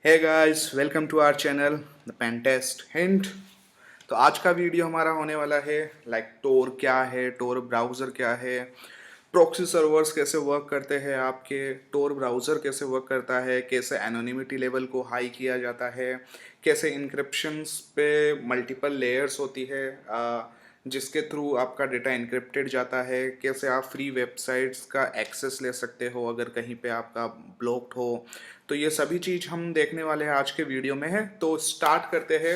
Hey guys, welcome to our channel the pen test hint. तो आज का video हमारा होने वाला है टोर क्या है, टोर ब्राउज़र क्या है, प्रॉक्सी सर्वर्स कैसे वर्क करते हैं, आपके टोर ब्राउज़र कैसे वर्क करता है, कैसे एनोनिमिटी लेवल को हाई किया जाता है, कैसे इंक्रिप्शंस पे मल्टीपल लेयर्स होती है जिसके थ्रू आपका डेटा इनक्रिप्टेड जाता है, कैसे आप फ्री वेबसाइट्स का एक्सेस ले सकते हो अगर कहीं पे आपका ब्लॉक्ड हो। तो ये सभी चीज़ हम देखने वाले हैं आज के वीडियो में है। तो स्टार्ट करते हैं।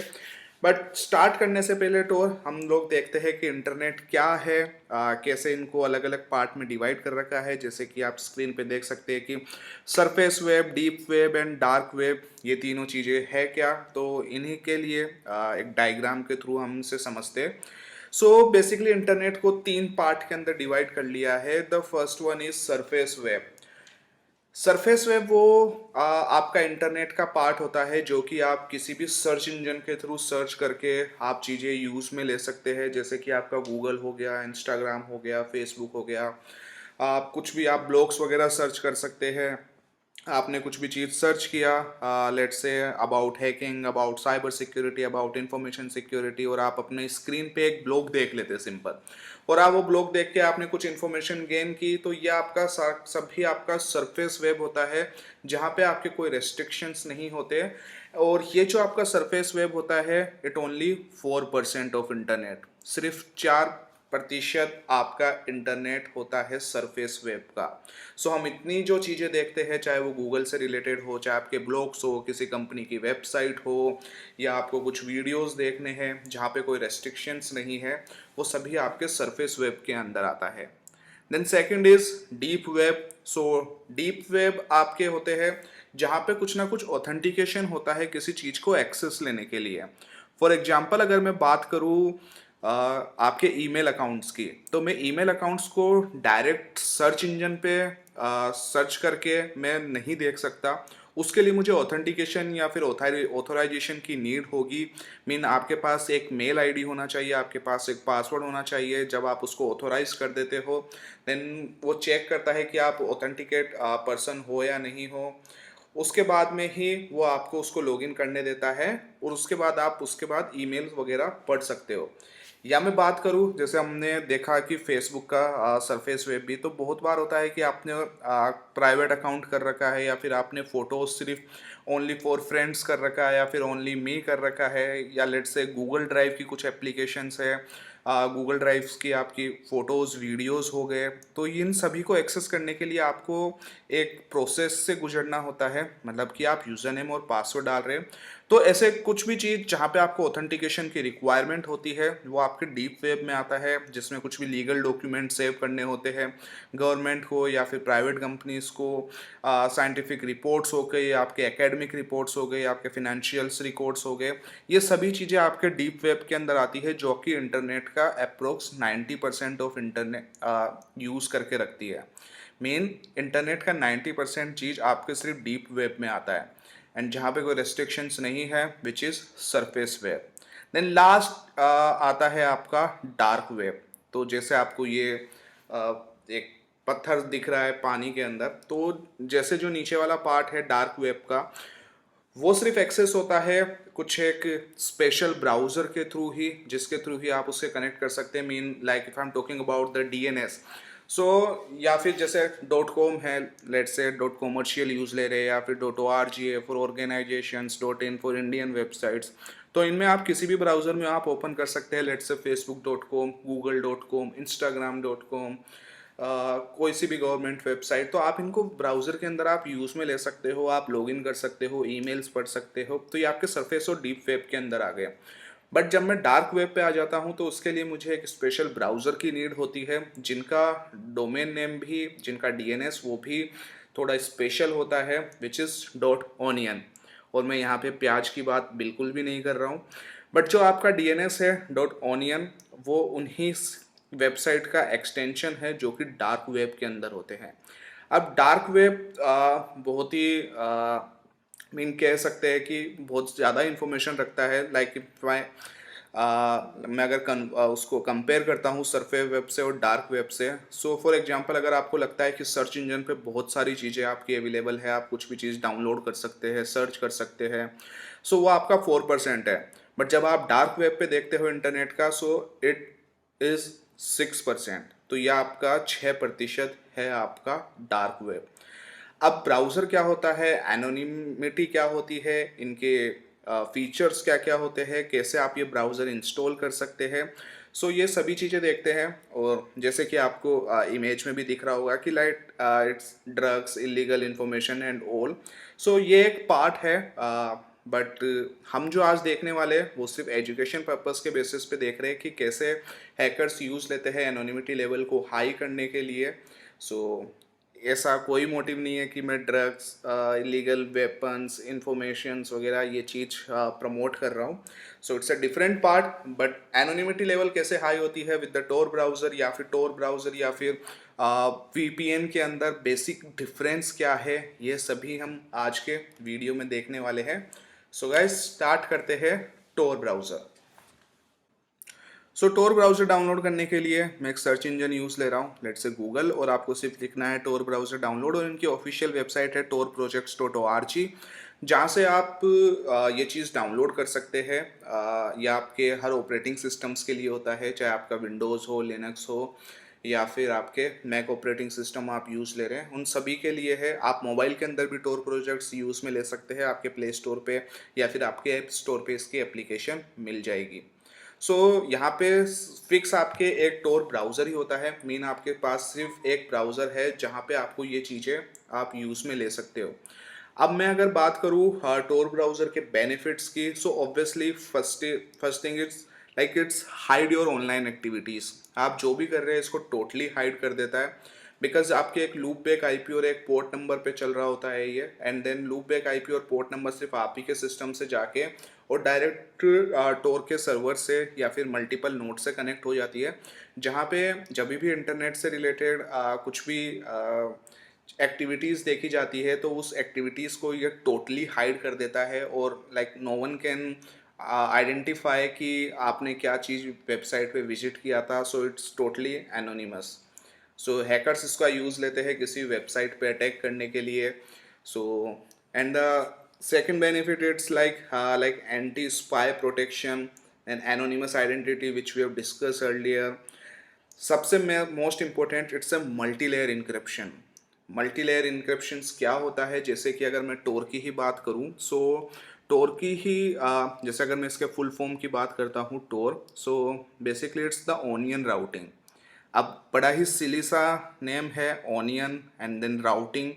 बट स्टार्ट करने से पहले तो हम लोग देखते हैं कि इंटरनेट क्या है, कैसे इनको अलग अलग पार्ट में डिवाइड कर रखा है। जैसे कि आप स्क्रीन पे देख सकते हैं कि surface web, deep web and dark web, ये तीनों चीज़ें है क्या। तो इन्हीं के लिए एक डायग्राम के थ्रू हम इसे समझते हैं। सो बेसिकली इंटरनेट को तीन पार्ट के अंदर डिवाइड कर लिया है। The first one is surface web. Surface web वो आपका इंटरनेट का पार्ट होता है जो कि आप किसी भी सर्च इंजन के थ्रू सर्च करके आप चीज़ें यूज़ में ले सकते हैं। जैसे कि आपका गूगल हो गया, इंस्टाग्राम हो गया, फेसबुक हो गया, आप कुछ भी आप ब्लॉग्स वगैरह सर्च कर सकते हैं। आपने कुछ भी चीज़ सर्च किया, let's say about hacking, about cyber security, about information security, और आप अपने स्क्रीन पे एक ब्लॉग देख लेते हैं सिंपल, और आप वो ब्लॉग देख के आपने कुछ इन्फॉर्मेशन गेन की, तो ये आपका सभी आपका सरफेस वेब होता है जहाँ पे आपके कोई रेस्ट्रिक्शंस नहीं होते। और ये जो आपका सरफेस वेब होता है, इट ओनली 4% ऑफ इंटरनेट, सिर्फ 4% आपका इंटरनेट होता है सरफेस वेब का। सो हम इतनी जो चीज़ें देखते हैं, चाहे वो गूगल से रिलेटेड हो, चाहे आपके ब्लॉग्स हो, किसी कंपनी की वेबसाइट हो, या आपको कुछ वीडियोस देखने हैं जहाँ पे कोई रेस्ट्रिक्शंस नहीं है, वो सभी आपके सरफेस वेब के अंदर आता है। Then second is deep web. So deep web आपके होते हैं जहाँ पे कुछ ना कुछ ऑथेंटिकेशन होता है किसी चीज़ को एक्सेस लेने के लिए। फॉर एग्जाम्पल अगर मैं बात करूँ आपके ईमेल अकाउंट्स की, तो मैं ईमेल अकाउंट्स को डायरेक्ट सर्च इंजन पे सर्च करके मैं नहीं देख सकता। उसके लिए मुझे ऑथेंटिकेशन या फिर ऑथराइजेशन की नीड होगी। मीन आपके पास एक मेल आईडी होना चाहिए, आपके पास एक पासवर्ड होना चाहिए। जब आप उसको ऑथोराइज कर देते हो, देन वो चेक करता है कि आप ऑथेंटिकेट पर्सन हो या नहीं हो। उसके बाद में ही वो आपको उसको लॉगिन करने देता है, और उसके बाद आप उसके बाद ईमेल वगैरह पढ़ सकते हो। या मैं बात करूं, जैसे हमने देखा कि फेसबुक का सरफेस वेब भी तो बहुत बार होता है कि आपने प्राइवेट अकाउंट कर रखा है, या फिर आपने फ़ोटोज सिर्फ ओनली फॉर फ्रेंड्स कर रखा है, या फिर ओनली मी कर रखा है, या लेट से गूगल ड्राइव की कुछ एप्लीकेशंस है, गूगल ड्राइव्स की आपकी फ़ोटोज़ वीडियोज़ हो गए। तो इन सभी को एक्सेस करने के लिए आपको एक प्रोसेस से गुजरना होता है, मतलब कि आप यूज़र नेम और पासवर्ड डाल रहे हैं। तो ऐसे कुछ भी चीज़ जहाँ पे आपको ऑथेंटिकेशन की रिक्वायरमेंट होती है, वो आपके डीप वेब में आता है, जिसमें कुछ भी लीगल डॉक्यूमेंट सेव करने होते हैं, गवर्नमेंट को या फिर प्राइवेट कंपनीज को, साइंटिफिक रिपोर्ट्स हो गई, आपके एकेडमिक रिपोर्ट्स हो गए, आपके फिनेंशियल्स रिकॉर्ड्स हो गए। ये सभी चीज़ें आपके डीप वेब के अंदर आती है, जो कि इंटरनेट का अप्रोक्स 90% ऑफ इंटरनेट यूज़ करके रखती है। मेन इंटरनेट का 90% चीज़ आपके सिर्फ डीप वेब में आता है, एंड जहाँ पे कोई रेस्ट्रिक्शंस नहीं है, which is surface web. Then last आता है आपका डार्क वेब। तो जैसे आपको ये एक पत्थर दिख रहा है पानी के अंदर, तो जैसे जो नीचे वाला पार्ट है डार्क वेब का, वो सिर्फ एक्सेस होता है कुछ एक स्पेशल ब्राउज़र के थ्रू ही, जिसके थ्रू ही आप उससे कनेक्ट कर सकते हैं। Mean like if I am talking about the DNS. So या फिर जैसे डॉट कॉम है, let's say dot commercial use ले रहे हैं, या फिर डॉट ओ आर जी है for organisations, dot in for Indian websites. तो इनमें आप किसी भी ब्राउज़र में आप ओपन कर सकते हैं, लेट से facebook.com, google.com, instagram.com, कोई सी भी गवर्नमेंट वेबसाइट। तो आप इनको ब्राउज़र के अंदर आप यूज़ में ले सकते हो, आप लॉगिन कर सकते हो, ईमेल्स पढ़ सकते हो। तो ये आपके सरफेस और डीप वेब के अंदर आ गए। बट जब मैं डार्क वेब पे आ जाता हूँ, तो उसके लिए मुझे एक स्पेशल ब्राउज़र की नीड होती है, जिनका डोमेन नेम भी, जिनका डीएनएस वो भी थोड़ा स्पेशल होता है, विच इज़ डॉट ऑनियन। और मैं यहाँ पे प्याज की बात बिल्कुल भी नहीं कर रहा हूँ। बट जो आपका डीएनएस है डॉट ऑनियन, वो उन्हीं वेबसाइट का एक्सटेंशन है जो कि डार्क वेब के अंदर होते हैं। अब डार्क वेब बहुत ही मीन कह सकते हैं कि बहुत ज़्यादा इन्फॉर्मेशन रखता है। लाइक मैं अगर उसको कंपेयर करता हूँ सरफेस वेब से और डार्क वेब से, सो फॉर एग्जांपल अगर आपको लगता है कि सर्च इंजन पे बहुत सारी चीज़ें आपकी अवेलेबल है, आप कुछ भी चीज़ डाउनलोड कर सकते हैं, सर्च कर सकते हैं, सो वो आपका 4% है। बट जब आप डार्क वेब पे देखते हो इंटरनेट का, सो इट इज़ 6%। तो यह आपका 6% है आपका डार्क वेब। अब ब्राउज़र क्या होता है, एनोनिमिटी क्या होती है, इनके फीचर्स क्या क्या होते हैं, कैसे आप ये ब्राउज़र इंस्टॉल कर सकते हैं, सो ये सभी चीज़ें देखते हैं। और जैसे कि आपको इमेज में भी दिख रहा होगा कि like it's drugs, illegal information and all, so ये एक पार्ट है। बट हम जो आज देखने वाले हैं वो सिर्फ एजुकेशन पर्पस के बेसिस पे देख रहे हैं कि कैसे हैकर्स यूज़ लेते हैं एनोनिमिटी लेवल को हाई करने के लिए। सो ऐसा कोई मोटिव नहीं है कि मैं ड्रग्स, इलीगल वेपन्स, इंफॉर्मेशंस वगैरह ये चीज़ प्रमोट कर रहा हूँ। So it's a different part. But anonymity level कैसे हाई होती है विद द टोर ब्राउज़र या फिर टोर ब्राउज़र या फिर वीपीएन के अंदर बेसिक डिफरेंस क्या है, ये सभी हम आज के वीडियो में देखने वाले हैं। सो गाइस स्टार्ट करते हैं टोर ब्राउज़र। सो टोर ब्राउज़र डाउनलोड करने के लिए मैं एक सर्च इंजन यूज़ ले रहा हूँ, लेट्स से गूगल, और आपको सिर्फ लिखना है टोर ब्राउज़र डाउनलोड, और इनकी ऑफिशियल वेबसाइट है torprojects.org, जहाँ से आप ये चीज़ डाउनलोड कर सकते हैं। यह आपके हर ऑपरेटिंग सिस्टम्स के लिए होता है, चाहे आपका विंडोज़ हो, लिनक्स हो, या फिर आपके मैक ऑपरेटिंग सिस्टम आप यूज़ ले रहे हैं, उन सभी के लिए है। आप मोबाइल के अंदर भी टोर प्रोजेक्ट्स यूज़ में ले सकते हैं, आपके प्ले स्टोर पे या फिर आपके ऐप स्टोर पे इसकी एप्लीकेशन मिल जाएगी। सो यहाँ पे फिक्स आपके एक टोर ब्राउज़र ही होता है, मीन आपके पास सिर्फ एक ब्राउज़र है जहाँ पे आपको ये चीज़ें आप यूज़ में ले सकते हो। अब मैं अगर बात करूँ टोर ब्राउज़र के बेनिफिट्स की, so obviously first thing it's like it's hide your online activities. आप जो भी कर रहे हैं इसको टोटली हाइड कर देता है, बिकॉज आपके एक लूप बैक आईपी और एक पोर्ट नंबर पे चल रहा होता है ये, and then loop back IP और पोर्ट नंबर सिर्फ आप ही के सिस्टम से जाके और डायरेक्ट टोर के सर्वर से या फिर मल्टीपल नोड से कनेक्ट हो जाती है, जहाँ पे जब भी इंटरनेट से रिलेटेड कुछ भी एक्टिविटीज़ देखी जाती है तो उस एक्टिविटीज़ को ये टोटली हाइड कर देता है, और like no one can identify कि आपने क्या चीज़ वेबसाइट पे विजिट किया था। So it's totally anonymous. So hackers इसका यूज़ लेते हैं किसी वेबसाइट पे अटैक करने के लिए। So and the second benefit it's like anti spy protection and anonymous identity which we have discuss earlier. सबसे most important it's a multi layer encryption. Multi layer encryptions क्या होता है, जैसे कि अगर मैं टोर की ही बात करूं, सो टोर की ही जैसे अगर मैं इसके फुल फॉर्म की बात करता हूं Tor, so basically it's the onion routing. अब बड़ा ही सिली सा नेम है, onion and then routing,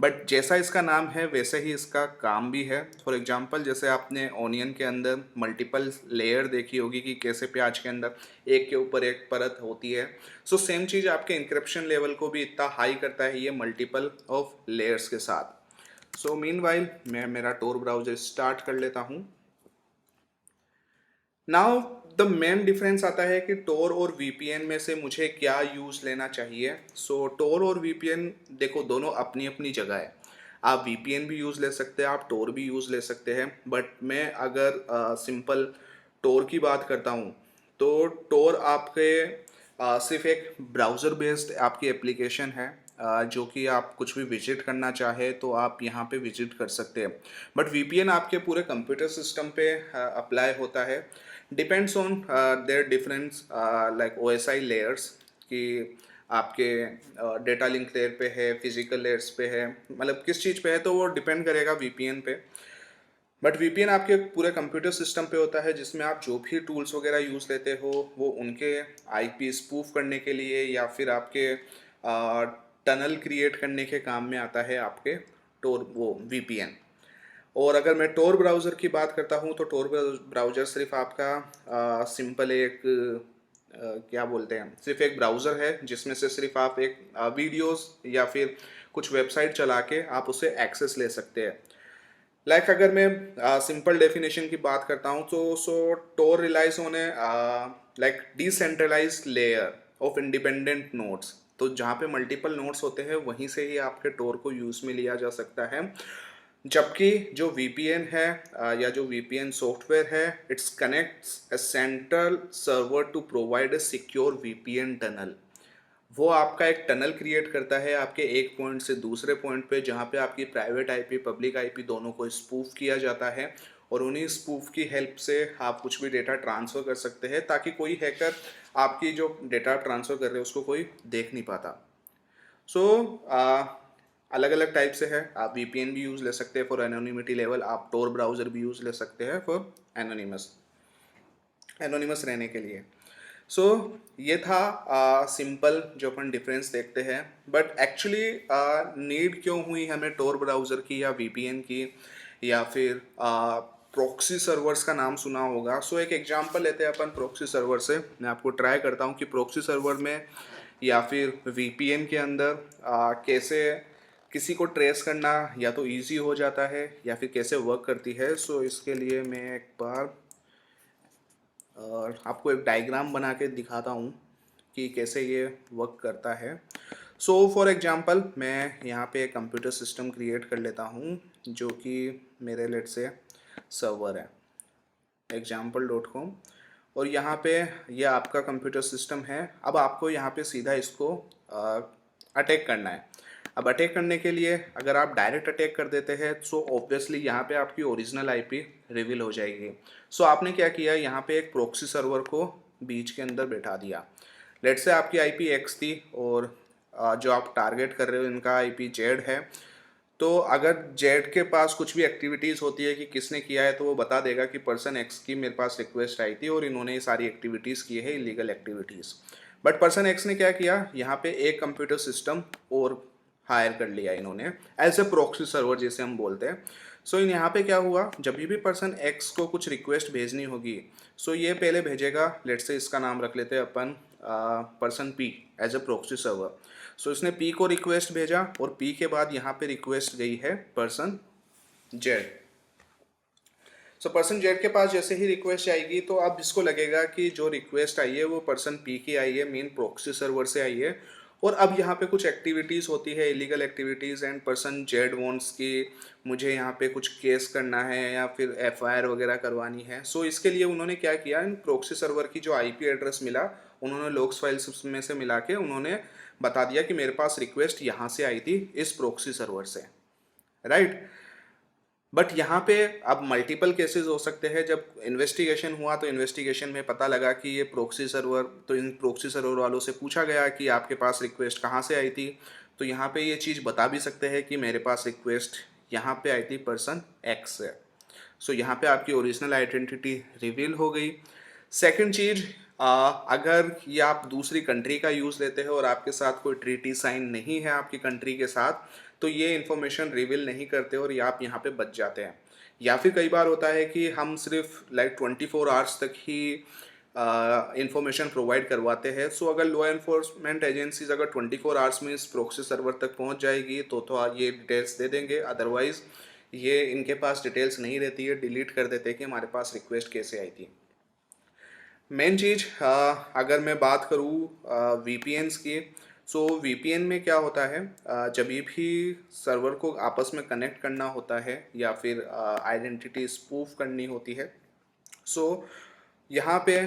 but जैसा इसका नाम है वैसे ही इसका काम भी है। फॉर एग्जांपल जैसे आपने ऑनियन के अंदर मल्टीपल लेयर देखी होगी कि कैसे प्याज के अंदर एक के ऊपर एक परत होती है, सो सेम चीज़ आपके इंक्रिप्शन लेवल को भी इतना हाई करता है ये मल्टीपल ऑफ लेयर्स के साथ। सो मीनवाइल मैं मेरा टोर ब्राउज़र स्टार्ट कर लेता हूँ। नाउ द मेन डिफरेंस आता है कि टोर और वीपीएन में से मुझे क्या यूज़ लेना चाहिए। सो टोर और वीपीएन देखो दोनों अपनी अपनी जगह है। आप वीपीएन भी यूज़ ले सकते हैं, आप टोर भी यूज़ ले सकते हैं, बट मैं अगर सिंपल टोर की बात करता हूँ तो टोर आपके सिर्फ एक ब्राउज़र बेस्ड आपकी एप्लीकेशन है, जो कि आप कुछ भी विजिट करना चाहे तो आप यहाँ पे विजिट कर सकते हैं। बट वीपीएन आपके पूरे कंप्यूटर सिस्टम पे अप्लाई होता है। Depends on their difference like OSI layers, कि आपके डेटा लिंक लेयर पे है, फिजिकल लेयर्स पे है, मतलब किस चीज़ पे है, तो वो डिपेंड करेगा वीपीएन पे। बट वीपीएन आपके पूरे कंप्यूटर सिस्टम पे होता है, जिसमें आप जो भी टूल्स वगैरह यूज़ लेते हो वो उनके आईपी स्पूफ करने के लिए या फिर आपके टनल क्रिएट करने के काम में आता है आपके टोर वो वीपीएन। और अगर मैं टोर ब्राउज़र की बात करता हूँ तो टोर ब्राउज़र सिर्फ आपका सिंपल एक क्या बोलते हैं, सिर्फ एक ब्राउज़र है जिसमें से सिर्फ आप एक वीडियोस या फिर कुछ वेबसाइट चला के आप उसे एक्सेस ले सकते हैं। लाइक अगर मैं सिंपल डेफिनेशन की बात करता हूँ तो so Tor relies on a like decentralized layer of independent nodes. तो जहाँ पे मल्टीपल नोड्स होते हैं वहीं से ही आपके टोर को यूज़ में लिया जा सकता है। जबकि जो वीपीएन है या जो वीपीएन सॉफ्टवेयर है, it's connects a central server to provide a secure VPN tunnel. वो आपका एक टनल क्रिएट करता है आपके एक पॉइंट से दूसरे पॉइंट पे, जहाँ पे आपकी प्राइवेट आईपी पब्लिक आईपी दोनों को स्पूफ किया जाता है, और उन्हीं स्पूफ की हेल्प से आप कुछ भी डेटा ट्रांसफ़र कर सकते हैं, ताकि कोई हैकर आपकी जो डेटा ट्रांसफ़र कर रहे हैं उसको कोई देख नहीं पाता। सो अलग अलग टाइप से है, आप वीपीएन भी यूज़ ले सकते हैं फॉर एनोनिमिटी लेवल, आप टोर ब्राउज़र भी यूज़ ले सकते हैं फॉर एनोनिमस एनोनिमस रहने के लिए। सो ये था सिंपल जो अपन डिफरेंस देखते हैं। बट एक्चुअली नीड क्यों हुई हमें टोर ब्राउज़र की या वीपीएन की, या फिर प्रॉक्सी सर्वर्स का नाम सुना होगा। सो एक एग्जांपल लेते हैं अपन प्रॉक्सी सर्वर से। मैं आपको ट्राई करता हूँ कि प्रॉक्सी सर्वर में या फिर वीपीएन के अंदर कैसे किसी को ट्रेस करना या तो इजी हो जाता है या फिर कैसे वर्क करती है। सो इसके लिए मैं एक बार और आपको एक डायग्राम बना के दिखाता हूँ कि कैसे ये वर्क करता है। सो फॉर एग्जांपल मैं यहाँ पे एक कंप्यूटर सिस्टम क्रिएट कर लेता हूँ जो कि मेरे लेट से सर्वर है example.com, और यहाँ पे ये आपका कंप्यूटर सिस्टम है। अब आपको यहाँ पे सीधा इसको अटैक करना है। अब अटैक करने के लिए अगर आप डायरेक्ट अटैक कर देते हैं सो ऑब्वियसली यहाँ पे आपकी ओरिजिनल आईपी रिवील हो जाएगी। सो आपने क्या किया, यहाँ पे एक प्रॉक्सी सर्वर को बीच के अंदर बैठा दिया। लेट से आपकी आईपी एक्स थी और जो आप टारगेट कर रहे हो इनका आईपी जेड है। तो अगर जेड के पास कुछ भी एक्टिविटीज़ होती है कि किसने किया है, तो वो बता देगा कि पर्सन एक्स की मेरे पास रिक्वेस्ट आई थी और इन्होंने ये सारी एक्टिविटीज़ की है, illegal activities. But person x ने क्या किया, यहाँ पे एक कंप्यूटर सिस्टम और हायर कर लिया इन्होंने, एज ए प्रॉक्सी सर्वर जैसे हम बोलते हैं। सो यहाँ पे क्या हुआ, जब भी पर्सन एक्स को कुछ रिक्वेस्ट भेजनी होगी, सो ये पहले भेजेगा। लेट से इसका नाम रख लेते हैं अपन person P as a proxy server. So इसने पी को रिक्वेस्ट भेजा और पी के बाद यहाँ पे रिक्वेस्ट गई है person Z. So person Z के पास जैसे ही रिक्वेस्ट आएगी तो अब इसको लगेगा कि जो रिक्वेस्ट आई है वो पर्सन पी की आई है, मेन प्रॉक्सी सर्वर से आई है, और अब यहाँ पे कुछ एक्टिविटीज़ होती है, illegal activities, and person Z wants कि मुझे यहाँ पे कुछ केस करना है या फिर एफआईआर वगैरह करवानी है। सो इसके लिए उन्होंने क्या किया, इन प्रॉक्सी सर्वर की जो आईपी एड्रेस मिला उन्होंने लॉग्स फाइल्स में से मिला के उन्होंने बता दिया कि मेरे पास रिक्वेस्ट यहाँ से आई थी इस प्रॉक्सी सर्वर से, राइट। बट यहाँ पे अब मल्टीपल केसेस हो सकते हैं। जब इन्वेस्टिगेशन हुआ तो इन्वेस्टिगेशन में पता लगा कि ये प्रोक्सी सर्वर, तो इन प्रोक्सी सर्वर वालों से पूछा गया कि आपके पास रिक्वेस्ट कहाँ से आई थी, तो यहाँ पे ये चीज़ बता भी सकते हैं कि मेरे पास रिक्वेस्ट यहाँ पे आई थी पर्सन एक्स से। सो यहाँ पे आपकी ओरिजिनल आइडेंटिटी रिवील हो गई। सेकंड चीज़, अगर ये आप दूसरी कंट्री का यूज़ लेते हैं और आपके साथ कोई ट्रीटी साइन नहीं है आपकी कंट्री के साथ, तो ये इन्फॉर्मेशन रिवील नहीं करते और ये आप यहाँ पे बच जाते हैं। या फिर कई बार होता है कि हम सिर्फ लाइक 24 आवर्स तक ही इंफॉर्मेशन प्रोवाइड करवाते हैं। सो अगर लॉ एनफोर्समेंट एजेंसीज अगर 24 आवर्स में इस प्रोक्सी सर्वर तक पहुंच जाएगी तो ये डिटेल्स दे देंगे, अदरवाइज ये इनके पास डिटेल्स नहीं रहती है, डिलीट कर देते हैं कि हमारे पास रिक्वेस्ट कैसे आई थी। मेन चीज़ अगर मैं बात करूँ वीपीएन्स की, सो वीपीएन में क्या होता है, जब भी सर्वर को आपस में कनेक्ट करना होता है या फिर आइडेंटिटी स्पूफ करनी होती है, सो यहाँ पे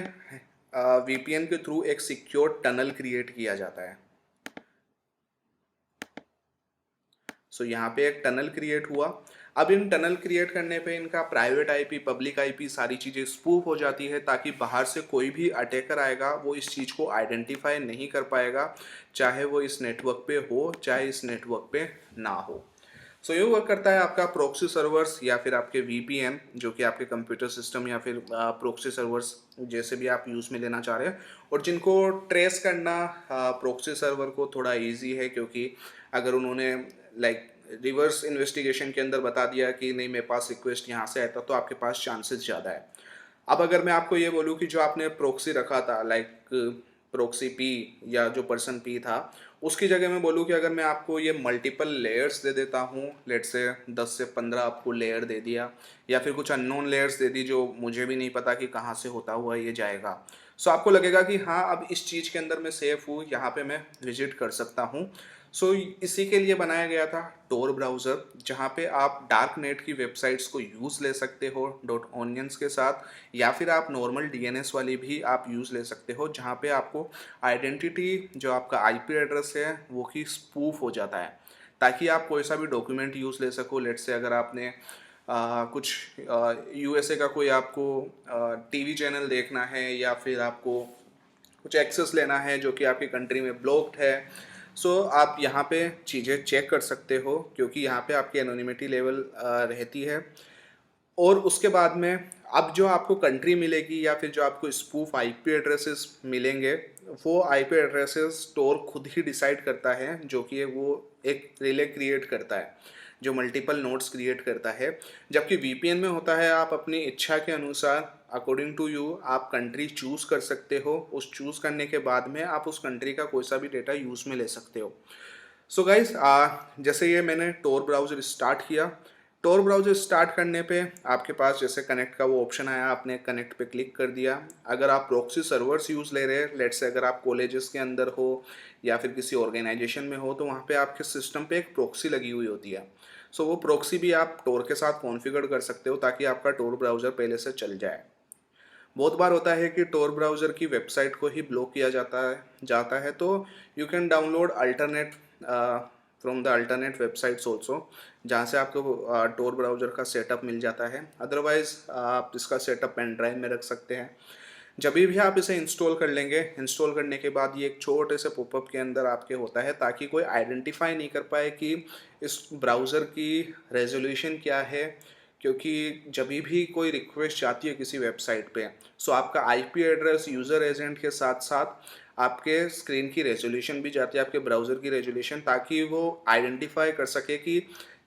वीपीएन के थ्रू एक सिक्योर टनल क्रिएट किया जाता है। सो यहाँ पे एक टनल क्रिएट हुआ। अब इन टनल क्रिएट करने पे इनका प्राइवेट आईपी पब्लिक आईपी सारी चीज़ें स्पूफ हो जाती है, ताकि बाहर से कोई भी अटैकर आएगा वो इस चीज़ को आइडेंटिफाई नहीं कर पाएगा, चाहे वो इस नेटवर्क पे हो चाहे इस नेटवर्क पे ना हो। सो ये वर्क करता है आपका प्रॉक्सी सर्वर्स या फिर आपके वीपीएन, जो कि आपके कंप्यूटर सिस्टम या फिर प्रॉक्सी सर्वर्स जैसे भी आप यूज़ में लेना चाह रहे हैं, और जिनको ट्रेस करना प्रॉक्सी सर्वर को थोड़ा इजी है, क्योंकि अगर उन्होंने लाइक रिवर्स इन्वेस्टिगेशन के अंदर बता दिया कि नहीं मेरे पास रिक्वेस्ट यहाँ से आया था, तो आपके पास चांसेस ज़्यादा है। अब अगर मैं आपको ये बोलूँ कि जो आपने प्रोक्सी रखा था लाइक प्रोक्सी पी या जो पर्सन पी था, उसकी जगह मैं बोलूँ कि अगर मैं आपको ये मल्टीपल लेयर्स दे देता हूँ, लेट से 10 से 15 आपको लेयर दे दिया, या फिर कुछ अननोन लेयर्स दे दी जो मुझे भी नहीं पता कि कहाँ से होता हुआ ये जाएगा। सो आपको लगेगा कि हाँ अब इस चीज़ के अंदर मैं सेफ हूँ, यहाँ पे मैं विजिट कर सकता हूँ। सो इसी के लिए बनाया गया था टोर ब्राउज़र, जहाँ पे आप डार्क नेट की वेबसाइट्स को यूज़ ले सकते हो डॉट ऑनियंस के साथ, या फिर आप नॉर्मल डीएनएस वाली भी आप यूज़ ले सकते हो, जहाँ पे आपको आइडेंटिटी जो आपका आईपी एड्रेस है वो की स्पूफ हो जाता है, ताकि आप कोई सा भी डॉक्यूमेंट यूज़ ले सको। लेट्स से अगर आपने कुछ यूएसए का कोई आपको टीवी चैनल देखना है, या फिर आपको कुछ एक्सेस लेना है जो कि आपकी कंट्री में ब्लॉक्ड है, सो आप यहाँ पे चीज़ें चेक कर सकते हो, क्योंकि यहाँ पे आपकी एनोनिमिटी लेवल रहती है। और उसके बाद में अब जो आपको कंट्री मिलेगी या फिर जो आपको स्पूफ आईपी एड्रेसेस मिलेंगे, वो आईपी एड्रेसेस स्टोर खुद ही डिसाइड करता है, जो कि वो एक रिले क्रिएट करता है जो मल्टीपल नोड्स क्रिएट करता है। जबकि वीपीएन में होता है आप अपनी इच्छा के अनुसार अकॉर्डिंग टू यू आप कंट्री चूज़ कर सकते हो, उस चूज़ करने के बाद में आप उस कंट्री का कोई सा भी डेटा यूज़ में ले सकते हो। सो गाइस, जैसे ये मैंने टोर ब्राउज़र स्टार्ट किया, टोर ब्राउज़र स्टार्ट करने पे आपके पास जैसे कनेक्ट का वो ऑप्शन आया, आपने कनेक्ट पे क्लिक कर दिया। अगर आप प्रॉक्सी सर्वर्स यूज़ ले रहे हैं, लेट्स से अगर आप कॉलेजेस के अंदर हो या फिर किसी ऑर्गेनाइजेशन में हो, तो वहाँ पे आपके सिस्टम पे एक प्रॉक्सी लगी हुई होती है। सो वो प्रॉक्सी भी आप टोर के साथ कॉन्फ़िगर कर सकते हो, ताकि आपका टोर ब्राउज़र पहले से चल जाए। बहुत बार होता है कि टोर ब्राउज़र की वेबसाइट को ही ब्लॉक किया जाता है, तो you can download alternate from the alternate websites also, जहाँ से आपको टोर ब्राउज़र का सेटअप मिल जाता है। अदरवाइज़ आप इसका सेटअप पेन ड्राइव में रख सकते हैं। जब भी आप इसे इंस्टॉल कर लेंगे, इंस्टॉल करने के बाद ये एक छोटे से पॉपअप के अंदर आपके होता है, ताकि कोई आइडेंटिफाई नहीं कर पाए कि इस ब्राउज़र की रेजोल्यूशन क्या है। क्योंकि जब भी कोई रिक्वेस्ट जाती है किसी वेबसाइट पे, सो आपका आईपी एड्रेस यूज़र एजेंट के साथ साथ आपके स्क्रीन की रेजोल्यूशन भी जाती है, आपके ब्राउज़र की रेजोल्यूशन, ताकि वो आइडेंटिफाई कर सके कि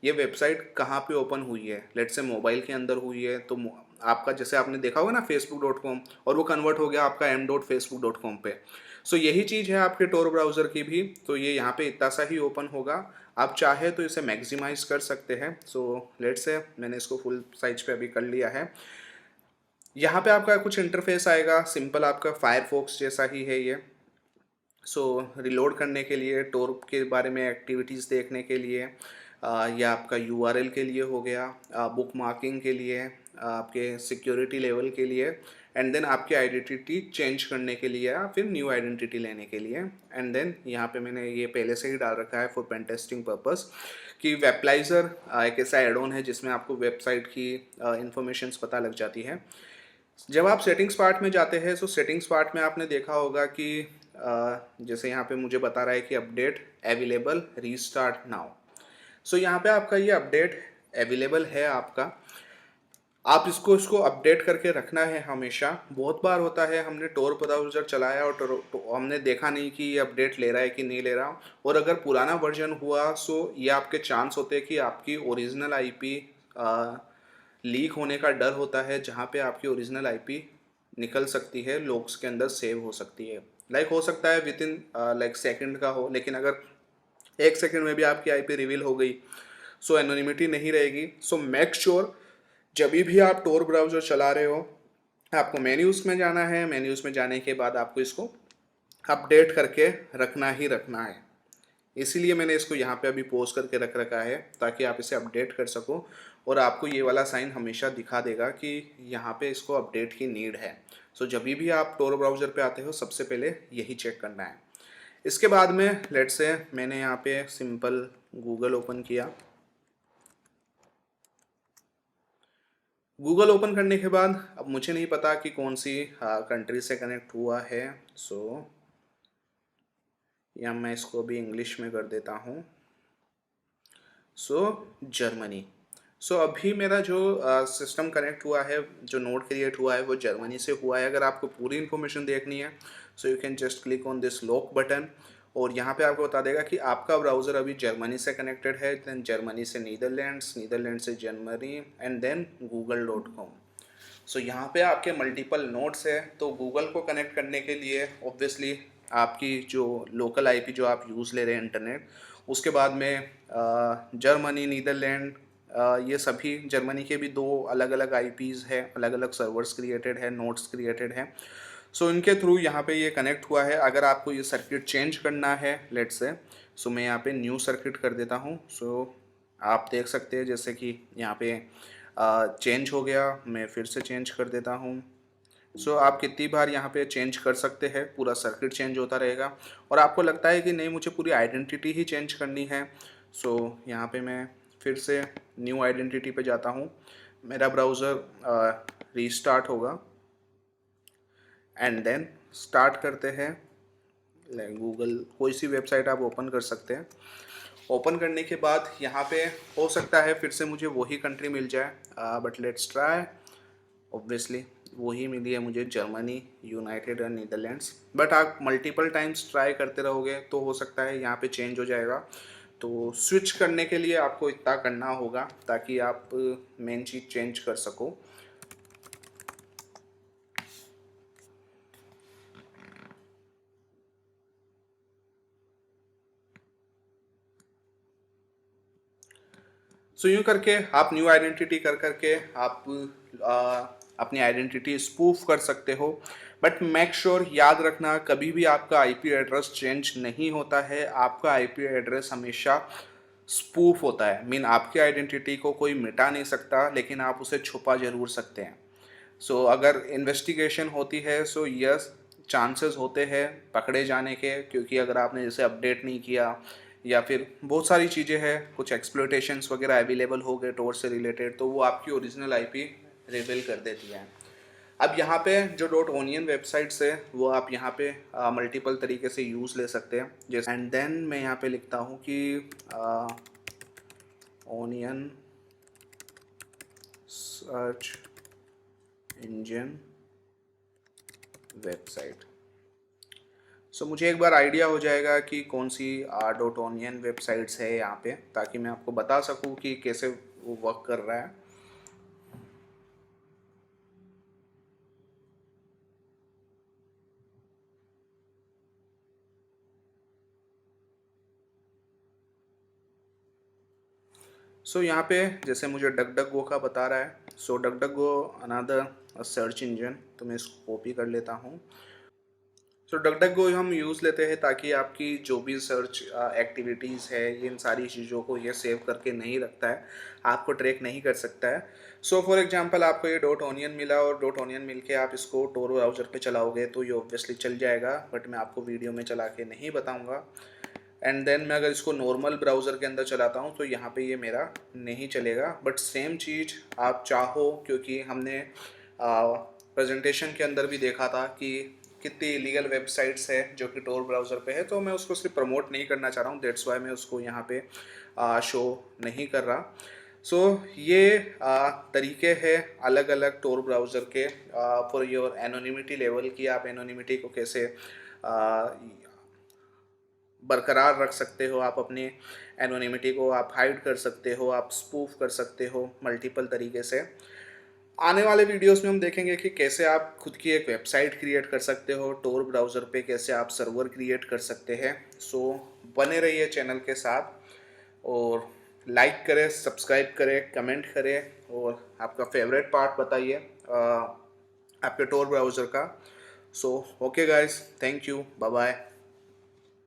ये वेबसाइट कहाँ पे ओपन हुई है। लेट्स से मोबाइल के अंदर हुई है, तो आपका जैसे आपने देखा होगा ना facebook.com, और वो कन्वर्ट हो गया आपका m.facebook.com पे। सो यही चीज़ है आपके टोर ब्राउज़र की भी, तो ये यहाँ पे इतना सा ही ओपन होगा। आप चाहे तो इसे मैक्सिमाइज़ कर सकते हैं। सो लेट्स से मैंने इसको फुल साइज पे अभी कर लिया है। यहाँ पे आपका कुछ इंटरफेस आएगा, सिंपल आपका फायरफॉक्स जैसा ही है ये। सो रिलोड करने के लिए, टोर के बारे में एक्टिविटीज़ देखने के लिए, या आपका यूआरएल के लिए हो गया, बुक मार्किंग के लिए, आपके सिक्योरिटी लेवल के लिए, एंड देन आपकी आइडेंटिटी चेंज करने के लिए या फिर न्यू आइडेंटिटी लेने के लिए। एंड देन यहाँ पे मैंने ये पहले से ही डाल रखा है फॉर पेन टेस्टिंग पर्पस, कि वेबलाइज़र एक ऐसा एड ऑन है जिसमें आपको वेबसाइट की इंफॉर्मेशंस पता लग जाती है। जब आप सेटिंग्स पार्ट में जाते हैं, तो सेटिंग्स पार्ट में आपने देखा होगा कि जैसे यहाँ पे मुझे बता रहा है कि अपडेट अवेलेबल रीस्टार्ट नाउ। सो यहाँ पे आपका ये अपडेट अवेलेबल है आपका, आप इसको अपडेट करके रखना है हमेशा। बहुत बार होता है हमने टोर ब्राउज़र चलाया और हमने देखा नहीं कि ये अपडेट ले रहा है कि नहीं ले रहा, और अगर पुराना वर्जन हुआ, सो ये आपके चांस होते हैं कि आपकी ओरिजिनल आईपी लीक होने का डर होता है, जहाँ पे आपकी ओरिजिनल आईपी निकल सकती है, लॉग्स के अंदर सेव हो सकती है। लाइक हो सकता है विद इन लाइक सेकंड का हो, लेकिन अगर एक सेकंड में भी आपकी आईपी रिवील हो गई, सो एनोनिमिटी नहीं रहेगी। सो मेक श्योर जब भी आप टोर ब्राउज़र चला रहे हो, आपको मेन्यूज़ में जाना है। मेन्यूज़ में जाने के बाद आपको इसको अपडेट करके रखना ही रखना है। इसीलिए मैंने इसको यहाँ पे अभी पोज करके रख रखा है, ताकि आप इसे अपडेट कर सको, और आपको ये वाला साइन हमेशा दिखा देगा कि यहाँ पे इसको अपडेट की नीड है। सो जब भी आप टोर ब्राउज़र पे आते हो, सबसे पहले यही चेक करना है। इसके बाद में लेट्स से मैंने यहाँ पे सिंपल गूगल ओपन किया। गूगल ओपन करने के बाद अब मुझे नहीं पता कि कौन सी कंट्री से कनेक्ट हुआ है, सो या मैं इसको भी इंग्लिश में कर देता हूँ। सो जर्मनी। सो अभी मेरा जो सिस्टम कनेक्ट हुआ है, जो नोड क्रिएट हुआ है, वो जर्मनी से हुआ है। अगर आपको पूरी इन्फॉर्मेशन देखनी है, so you can just click on this lock button, और यहाँ पे आपको बता देगा कि आपका ब्राउज़र अभी जर्मनी से कनेक्टेड है, देन जर्मनी से नीदरलैंड्स, नीदरलैंड से जर्मनी, एंड देन google.com। सो यहाँ पे आपके मल्टीपल नोड्स है, तो गूगल को कनेक्ट करने के लिए ऑब्वियसली आपकी जो लोकल आईपी जो आप यूज़ ले रहे हैं इंटरनेट, उसके बाद में जर्मनी, नीदरलैंड, ये सभी जर्मनी के भी दो अलग अलग आईपीज़ है, अलग अलग सर्वर्स क्रिएटेड है, नोड्स क्रिएटेड हैं। सो इनके थ्रू यहाँ पे ये कनेक्ट हुआ है। अगर आपको ये सर्किट चेंज करना है लेट्स से, सो मैं यहाँ पे न्यू सर्किट कर देता हूँ। सो आप देख सकते हैं जैसे कि यहाँ पे चेंज हो गया, मैं फिर से चेंज कर देता हूँ। सो आप कितनी बार यहाँ पे चेंज कर सकते हैं, पूरा सर्किट चेंज होता रहेगा। और आपको लगता है कि नहीं मुझे पूरी आइडेंटिटी ही चेंज करनी है, सो यहाँ पे मैं फिर से न्यू आइडेंटिटी पे जाता हूँ। मेरा ब्राउज़र रीस्टार्ट होगा एंड देन स्टार्ट करते हैं। गूगल कोई सी वेबसाइट आप ओपन कर सकते हैं। ओपन करने के बाद यहाँ पे हो सकता है फिर से मुझे वही कंट्री मिल जाए, बट लेट्स ट्राई। ऑब्वियसली वही मिली है मुझे, जर्मनी, यूनाइटेड और नीदरलैंड्स। बट आप मल्टीपल टाइम्स ट्राई करते रहोगे तो हो सकता है यहाँ पे चेंज हो जाएगा। तो स्विच करने के लिए आपको इतना करना होगा ताकि आप मेन चीज़ चेंज कर सको। सो यूँ करके आप न्यू आइडेंटिटी कर करके आप अपनी आइडेंटिटी स्पूफ कर सकते हो। बट मेक श्योर याद रखना, कभी भी आपका आईपी एड्रेस चेंज नहीं होता है। आपका आईपी एड्रेस हमेशा स्पूफ होता है। मीन आपकी आइडेंटिटी को कोई मिटा नहीं सकता, लेकिन आप उसे छुपा जरूर सकते हैं। सो अगर इन्वेस्टिगेशन होती है सो यस, चांसेस होते हैं पकड़े जाने के, क्योंकि अगर आपने जैसे अपडेट नहीं किया या फिर बहुत सारी चीज़ें हैं, कुछ एक्सप्लोइटेशंस वगैरह अवेलेबल हो गए टोर से रिलेटेड, तो वो आपकी ओरिजिनल आईपी रिवील कर देती है। अब यहाँ पे जो डॉट ओनियन वेबसाइट्स है वो आप यहाँ पे मल्टीपल तरीके से यूज़ ले सकते हैं। जैसे एंड देन मैं यहाँ पे लिखता हूँ कि ओनियन सर्च इंजन वेबसाइट। सो मुझे एक बार आइडिया हो जाएगा कि कौन सी डॉट ओनियन वेबसाइट्स है यहाँ पे, ताकि मैं आपको बता सकूँ कि कैसे वो वर्क कर रहा है। सो यहाँ पे जैसे मुझे डक डक गो का बता रहा है, so DuckDuckGo another search engine, तो मैं इसको कॉपी कर लेता हूँ। सो डक डक गो हम यूज़ लेते हैं ताकि आपकी जो भी सर्च एक्टिविटीज़ है, इन सारी चीज़ों को ये सेव करके नहीं रखता है, आपको ट्रैक नहीं कर सकता है। सो फॉर एग्जांपल आपको ये डॉट ओनियन मिला और डॉट ओनियन मिल के आप इसको टोर ब्राउज़र पे चलाओगे तो ये ऑब्वियसली चल जाएगा, बट मैं आपको वीडियो में चला के नहीं बताऊँगा। एंड देन मैं अगर इसको नॉर्मल ब्राउज़र के अंदर चलाता हूँ तो यहाँ पे ये मेरा नहीं चलेगा। बट सेम चीज़ आप चाहो, क्योंकि हमने प्रेजेंटेशन के अंदर भी देखा था कि कितनी इलीगल वेबसाइट्स है जो कि टोर ब्राउज़र पे है, तो मैं उसको सिर्फ प्रमोट नहीं करना चाह रहा हूँ, दैट्स वाई मैं उसको यहाँ पे शो नहीं कर रहा। सो ये तरीके हैं अलग अलग टोर ब्राउज़र के फॉर योर एनोनिमिटी लेवल, की आप एनोनिमिटी को कैसे बरकरार रख सकते हो। आप अपनी एनोनिमिटी को आप हाइड कर सकते हो, आप स्पूफ कर सकते हो मल्टीपल तरीके से। आने वाले वीडियोस में हम देखेंगे कि कैसे आप खुद की एक वेबसाइट क्रिएट कर सकते हो टोर ब्राउज़र पे, कैसे आप सर्वर क्रिएट कर सकते हैं। सो बने रहिए चैनल के साथ और लाइक करें, सब्सक्राइब करें, कमेंट करें और आपका फेवरेट पार्ट बताइए आपके टोर ब्राउज़र का। So okay guys, thank you, bye bye.